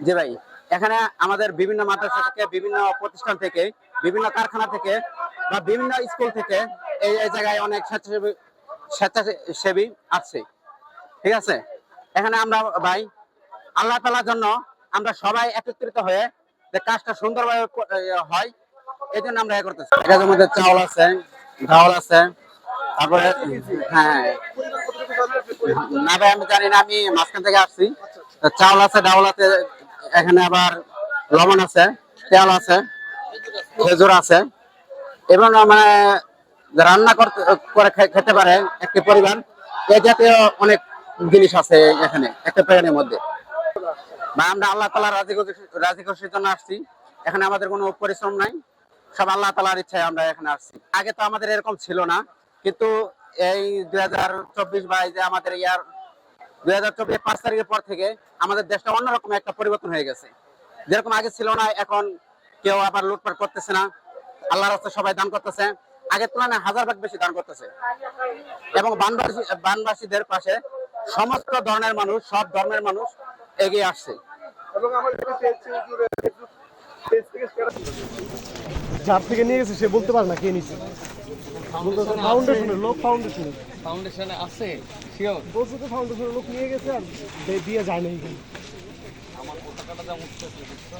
জি ভাই, এখানে আমাদের বিভিন্ন মাদ্রাসা থেকে, বিভিন্ন প্রতিষ্ঠান থেকে, বিভিন্ন কারখানা থেকে বা বিভিন্ন স্কুল থেকে এই জায়গায় অনেক স্বেচ্ছাসেবী আছে। ঠিক আছে, এখানে আমরা ভাই আল্লাহ তাআলার জন্য আমরা সবাই একত্রিত হয়ে যে কাজটা সুন্দরভাবে হয়, এই জন্য আমরা করতেছি। এটার মধ্যে চাউল আছে, ডাউল আছে, তারপরে হ্যাঁ না ভাই আমি জানি না, আমি মাঝখান থেকে আসছি। চাউল আছে, ডাউল আছে, এখানে আবার লবণ আছে, তেল আছে, খেজুর আছে, এবং মানে রান্না করতে করে খেতে পারে একটি পরিবার, এই জাতীয় অনেক জিনিস আছে এখানে একটা প্যাকেটের মধ্যে। বা আমরা আল্লাহ তাআলা রাজি খুশির জন্য আসছি। এখানে আমাদের কোনো পরিশ্রম নাই, সব আল্লাহ তাআলার ইচ্ছায় আমরা এখানে আসছি। আগে তো আমাদের এরকম ছিল না, কিন্তু এই 2024 বা এই যে আমাদের 2024 5 তারিখের পর থেকে আমাদের দেশটা অন্যরকম একটা পরিবর্তন হয়ে গেছে। যেরকম আগে ছিল না, এখন কেউ আবার লুটপাট করতেছে না, আল্লাহর রাস্তায় সবাই দান করতেছে, আগের তুলনায় 1000 ভাগ বেশি দান করতেছে। এবং বানবাসীদের পাশে সমস্ত ধরনের মানুষ, সব ধর্মের মানুষ এগিয়ে আসছে। যার থেকে নিয়ে গেছে সে বলতে পারে না কে নিছে। ফাউন্ডেশনের লোক, ফাউন্ডেশনে আছে শিওর বলছে তো, ফাউন্ডেশনের লোক নিয়ে গেছে আর দিয়ে যায় না। এখানে আমার পতাকাটা যা উঠতেছে বুঝছো।